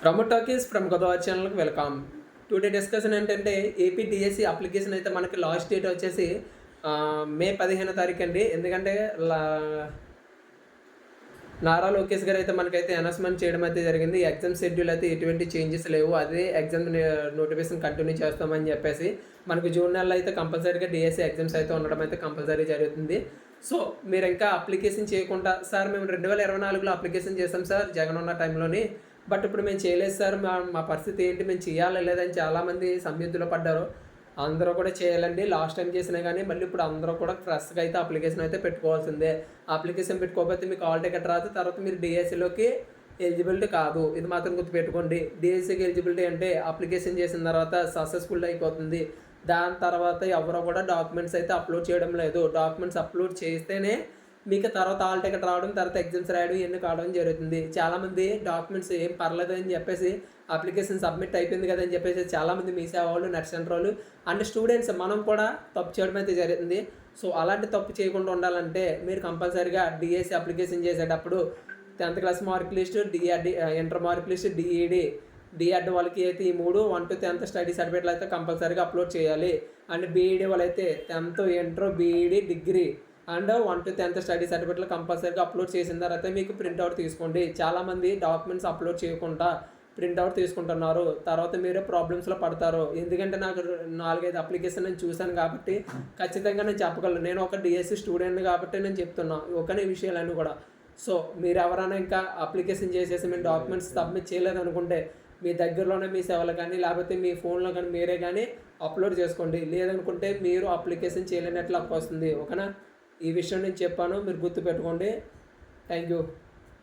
Promote talkies from Godavari ఛానల్కి welcome. Today discussion ఏంటంటే AP DSC application అయితే మనకి లాస్ట్ డేట్ వచ్చేసి మే 15వ తారీఖు అండి. ఎందుకంటే నారా లోకేష్ గారు అయితే మనకైతే అనౌన్స్మెంట్ చేయడం అయితే జరిగింది. ఎగ్జామ్ షెడ్యూల్ అయితే ఎటువంటి చేంజెస్ లేవు, అదే ఎగ్జామ్ నోటిఫికేషన్ కంటిన్యూ చేస్తామని చెప్పేసి మనకు జూన్ నెలలో అయితే కంపల్సరీగా డిఎస్సి ఎగ్జామ్స్ అయితే ఉండడం అయితే కంపల్సరీ జరుగుతుంది. సో మీరు ఇంకా అప్లికేషన్ చేయకుండా, సార్ మేము 2024లో అప్లికేషన్ చేసాం సార్ జగన్ ఉన్న టైంలోని, బట్ ఇప్పుడు మేము చేయలేదు సార్, మా పరిస్థితి ఏంటి, మేము చేయాలి లేదని చాలామంది సందిగ్ధంలో పడ్డారు. అందరూ కూడా చేయాలండి. లాస్ట్ టైం చేసినా కానీ మళ్ళీ ఇప్పుడు అందరూ కూడా ఫ్రెష్గా అయితే అప్లికేషన్ అయితే పెట్టుకోవాల్సిందే. అప్లికేషన్ పెట్టుకోకపోతే మీకు ఆల్ టికెట్ రాదు, తర్వాత మీరు డిఎస్సిలోకి ఎలిజిబిలిటీ కాదు. ఇది మాత్రం గుర్తుపెట్టుకోండి. డిఎస్సికి ఎలిజిబిలిటీ అంటే అప్లికేషన్ చేసిన తర్వాత సక్సెస్ఫుల్ అయిపోతుంది. దాని తర్వాత ఎవరో కూడా డాక్యుమెంట్స్ అయితే అప్లోడ్ చేయడం లేదు. డాక్యుమెంట్స్ అప్లోడ్ చేస్తేనే మీకు తర్వాత ఆల్ టికెట్ రావడం, తర్వాత ఎగ్జామ్స్ రాయడం ఇవన్నీ కావడం జరుగుతుంది. చాలామంది డాక్యుమెంట్స్ ఏం పర్లేదు అని చెప్పేసి అప్లికేషన్ సబ్మిట్ అయిపోయింది కదా అని చెప్పేసి చాలామంది మీ సేవ వాళ్ళు, నెట్ సెంటర్ వాళ్ళు అండ్ స్టూడెంట్స్ మనం కూడా తప్పు చేయడం అయితే జరుగుతుంది. సో అలాంటి తప్పు చేయకుండా ఉండాలంటే మీరు కంపల్సరీగా డిఎస్సి అప్లికేషన్ చేసేటప్పుడు 10th class mark list, DRD inter mark list, DRD వాళ్ళకి అయితే ఈ 3 1 to 10th స్టడీ సర్టిఫికేట్లు అయితే కంపల్సరీగా అప్లోడ్ చేయాలి. అండ్ బీఈడి వాళ్ళైతే 10th inter, B Ed, degree and 1 to 10th study సర్టిఫికేట్లు కంపల్సరీగా అప్లోడ్ చేసిన తర్వాత మీకు ప్రింట్అవుట్ తీసుకోండి. చాలామంది డాక్యుమెంట్స్ అప్లోడ్ చేయకుండా ప్రింట్అవుట్ తీసుకుంటున్నారు, తర్వాత మీరే ప్రాబ్లమ్స్లో పడతారు. ఎందుకంటే నాకు 4-5 అప్లికేషన్ నేను చూశాను కాబట్టి ఖచ్చితంగా నేను చెప్పగలను. నేను ఒక డిఎస్సి స్టూడెంట్ కాబట్టి నేను చెప్తున్నాను ఒకనే విషయాలన్నీ కూడా. సో మీరు ఎవరైనా ఇంకా అప్లికేషన్ చేసేసి మేము డాక్యుమెంట్స్ సబ్మిట్ చేయలేదనుకుంటే మీ దగ్గరలోనే మీ సేవలు కానీ లేకపోతే మీ ఫోన్లో కానీ మీరే కానీ అప్లోడ్ చేసుకోండి. లేదనుకుంటే మీరు అప్లికేషన్ చేయలేనట్లు వస్తుంది. ఓకేనా? ఈ విషయం నేను చెప్పాను, మీరు గుర్తుపెట్టుకోండి. Thank you.